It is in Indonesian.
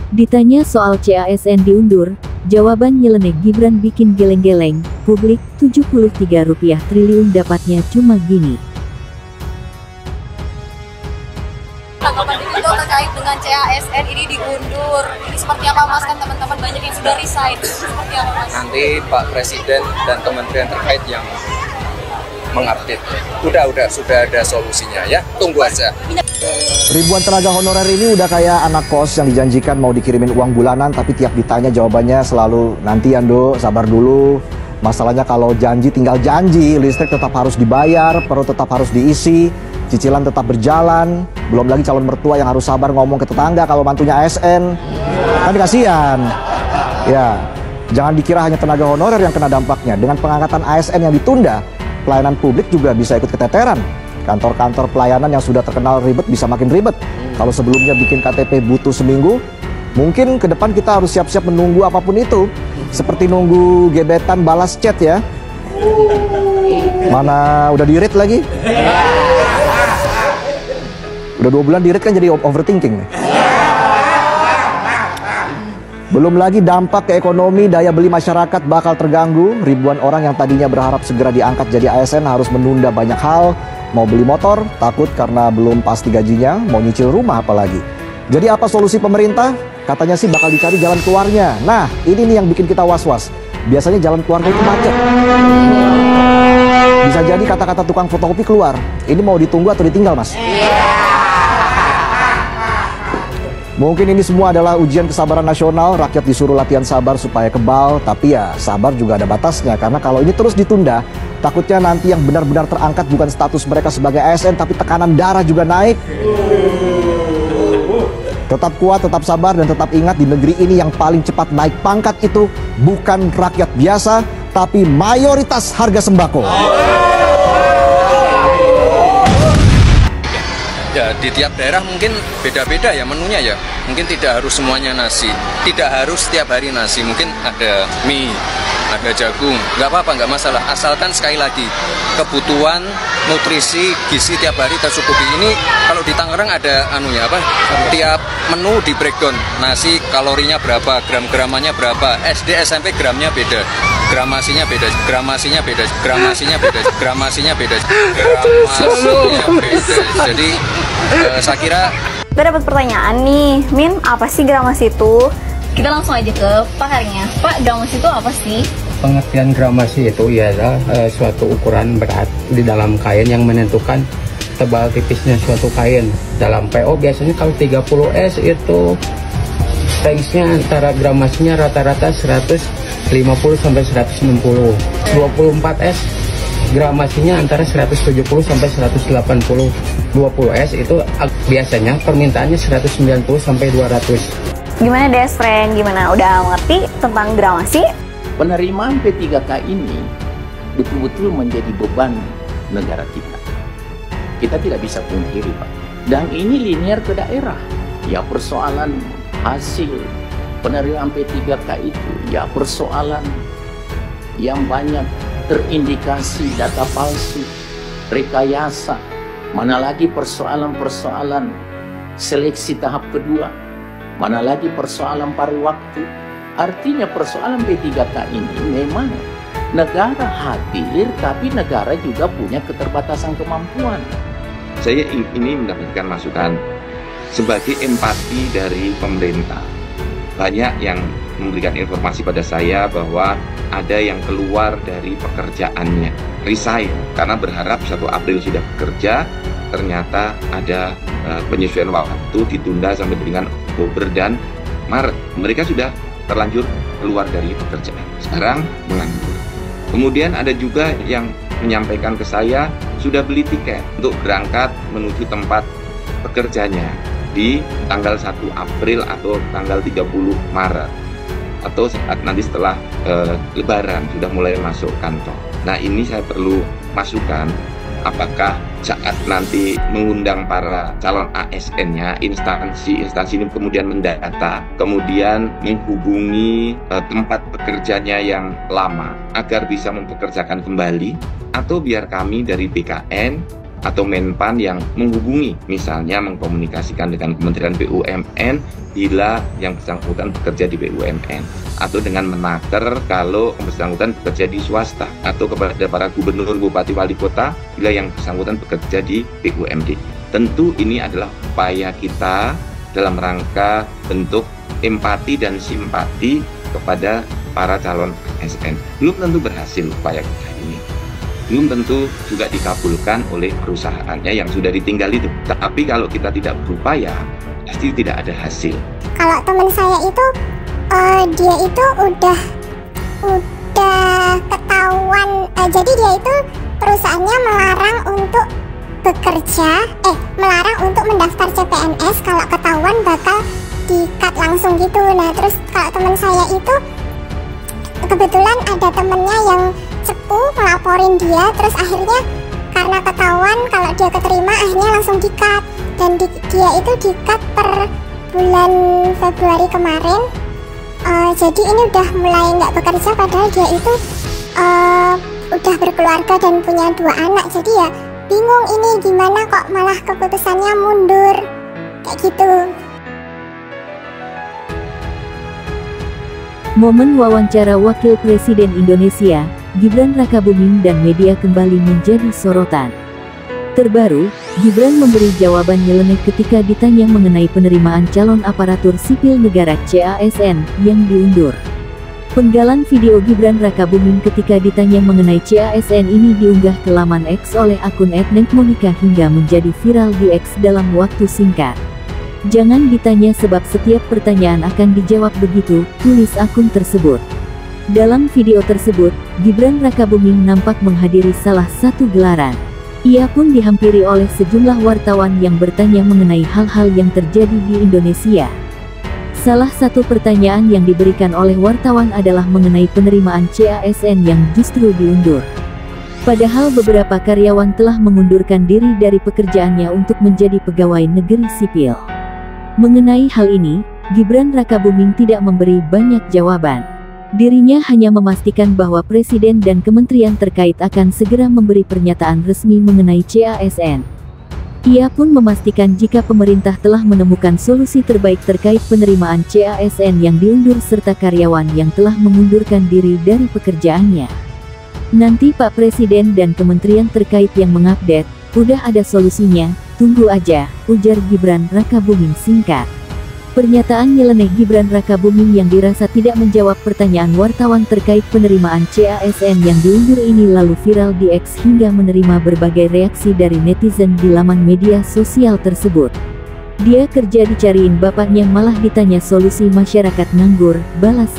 Ditanya soal CASN diundur, jawaban nyeleneh Gibran bikin geleng-geleng, publik, Rp73 triliun dapatnya cuma gini. Tanggapan itu terkait dengan CASN ini diundur, ini seperti apa Mas? Kan teman-teman banyak yang sudah resign, seperti apa Mas? Nanti Pak Presiden dan kementerian terkait yang mengupdate. Sudah ada solusinya ya, tunggu aja. Ribuan tenaga honorer ini udah kayak anak kos yang dijanjikan mau dikirimin uang bulanan, tapi tiap ditanya jawabannya selalu nanti ya Ndo, sabar dulu. Masalahnya kalau janji tinggal janji, listrik tetap harus dibayar, perut tetap harus diisi, cicilan tetap berjalan. Belum lagi calon mertua yang harus sabar ngomong ke tetangga kalau mantunya ASN. Kan kasihan. Ya, jangan dikira hanya tenaga honorer yang kena dampaknya. Dengan pengangkatan ASN yang ditunda, pelayanan publik juga bisa ikut keteteran. Kantor-kantor pelayanan yang sudah terkenal ribet bisa makin ribet. Kalau sebelumnya bikin KTP butuh seminggu, mungkin ke depan kita harus siap-siap menunggu apapun itu. Seperti nunggu gebetan balas chat ya. Mana udah di-read lagi? Udah 2 bulan di-read kan jadi overthinking nih. Belum lagi dampak ke ekonomi, daya beli masyarakat bakal terganggu. Ribuan orang yang tadinya berharap segera diangkat jadi ASN harus menunda banyak hal. Mau beli motor, takut karena belum pasti gajinya, mau nyicil rumah apalagi. Jadi apa solusi pemerintah? Katanya sih bakal dicari jalan keluarnya. Nah, ini nih yang bikin kita was-was. Biasanya jalan keluarnya itu macet. Bisa jadi kata-kata tukang fotokopi keluar. Ini mau ditunggu atau ditinggal, Mas? Mungkin ini semua adalah ujian kesabaran nasional. Rakyat disuruh latihan sabar supaya kebal. Tapi ya sabar juga ada batasnya. Karena kalau ini terus ditunda, takutnya nanti yang benar-benar terangkat bukan status mereka sebagai ASN, tapi tekanan darah juga naik. Tetap kuat, tetap sabar, dan tetap ingat di negeri ini yang paling cepat naik pangkat itu bukan rakyat biasa, tapi mayoritas harga sembako. Ya, di tiap daerah mungkin beda-beda ya menunya ya. Mungkin tidak harus semuanya nasi, tidak harus setiap hari nasi. Mungkin ada mie, ada jagung, nggak apa-apa, nggak masalah. Asalkan sekali lagi kebutuhan nutrisi gizi tiap hari tercukupi. Ini kalau di Tangerang ada anunya apa? Tiap menu di breakdown. Nasi kalorinya berapa, gram-gramannya berapa. SD SMP gramnya beda. Gramasinya beda, gramasinya beda, gramasinya beda, gramasinya beda, gramasinya beda. Jadi saya kira kita dapat pertanyaan nih, Min, apa sih gramasi itu? Kita langsung aja ke Pak Harinya. Pak, gramasi itu apa sih? Pengertian gramasi itu ialah suatu ukuran berat di dalam kain yang menentukan tebal tipisnya suatu kain. Dalam PO biasanya kalau 30S itu range-nya antara gramasinya rata-rata 150 sampai 160. 24S gramasinya antara 170 sampai 180. 20S itu biasanya permintaannya 190 sampai 200. Gimana Des, friend? Gimana? Udah ngerti tentang gramasi? Penerimaan P3K ini betul-betul menjadi beban negara kita. Kita tidak bisa pungkiri, Pak. Dan ini linear ke daerah. Ya, persoalan hasil penerimaan P3K itu, ya persoalan yang banyak terindikasi data palsu, rekayasa, mana lagi persoalan-persoalan seleksi tahap kedua, mana lagi persoalan paruh waktu. Artinya persoalan P3K ini memang negara hadir, tapi negara juga punya keterbatasan kemampuan. Saya ini mendapatkan masukan sebagai empati dari pemerintah. Banyak yang memberikan informasi pada saya bahwa ada yang keluar dari pekerjaannya, resign, karena berharap 1 April sudah bekerja, ternyata ada penyesuaian waktu ditunda sampai dengan Oktober dan Maret. Mereka sudah terlanjur keluar dari pekerjaan, sekarang menganggur. Kemudian ada juga yang menyampaikan ke saya sudah beli tiket untuk berangkat menuju tempat pekerjanya di tanggal 1 April atau tanggal 30 Maret atau saat nanti setelah Lebaran sudah mulai masuk kantor. Nah, ini saya perlu masukan, apakah saat nanti mengundang para calon ASN-nya, instansi ini kemudian mendata, kemudian menghubungi tempat pekerjanya yang lama agar bisa mempekerjakan kembali, atau biar kami dari BKN atau Menpan yang menghubungi, misalnya mengkomunikasikan dengan Kementerian BUMN bila yang bersangkutan bekerja di BUMN, atau dengan Menaker kalau yang bersangkutan bekerja di swasta, atau kepada para gubernur, bupati, wali kota bila yang bersangkutan bekerja di BUMD. Tentu ini adalah upaya kita dalam rangka bentuk empati dan simpati kepada para calon ASN. Belum tentu berhasil upaya kita ini, belum tentu juga dikabulkan oleh perusahaannya yang sudah ditinggal itu. Tapi kalau kita tidak berupaya, pasti tidak ada hasil. Kalau teman saya itu, dia itu udah ketahuan. Jadi dia itu perusahaannya melarang untuk bekerja, melarang untuk mendaftar CPNS. Kalau ketahuan bakal di-cut langsung gitu. Nah terus kalau teman saya itu kebetulan ada temennya yang cepu melaporin dia, terus akhirnya karena ketahuan kalau dia keterima akhirnya langsung di-cut, dan dia itu di-cut per bulan Februari kemarin. Jadi ini udah mulai nggak bekerja padahal dia itu udah berkeluarga dan punya 2 anak. Jadi ya bingung ini gimana kok malah keputusannya mundur kayak gitu. Momen wawancara Wakil Presiden Indonesia, Gibran Rakabuming dan media kembali menjadi sorotan. Terbaru, Gibran memberi jawaban nyeleneh ketika ditanya mengenai penerimaan calon aparatur sipil negara CASN yang diundur. Penggalan video Gibran Rakabuming ketika ditanya mengenai CASN ini diunggah ke laman X oleh akun @nengmonika hingga menjadi viral di X dalam waktu singkat. Jangan ditanya sebab setiap pertanyaan akan dijawab begitu, tulis akun tersebut. Dalam video tersebut, Gibran Rakabuming nampak menghadiri salah satu gelaran. Ia pun dihampiri oleh sejumlah wartawan yang bertanya mengenai hal-hal yang terjadi di Indonesia. Salah satu pertanyaan yang diberikan oleh wartawan adalah mengenai penerimaan CASN yang justru diundur. Padahal beberapa karyawan telah mengundurkan diri dari pekerjaannya untuk menjadi pegawai negeri sipil. Mengenai hal ini, Gibran Rakabuming tidak memberi banyak jawaban. Dirinya hanya memastikan bahwa Presiden dan kementerian terkait akan segera memberi pernyataan resmi mengenai CASN. Ia pun memastikan jika pemerintah telah menemukan solusi terbaik terkait penerimaan CASN yang diundur serta karyawan yang telah mengundurkan diri dari pekerjaannya. Nanti Pak Presiden dan kementerian terkait yang mengupdate, udah ada solusinya, tunggu aja, ujar Gibran Rakabuming singkat. Pernyataan nyeleneh Gibran Rakabuming yang dirasa tidak menjawab pertanyaan wartawan terkait penerimaan CASN yang diundur ini lalu viral di X hingga menerima berbagai reaksi dari netizen di laman media sosial tersebut. Dia kerja dicariin bapaknya malah ditanya solusi masyarakat nganggur, balas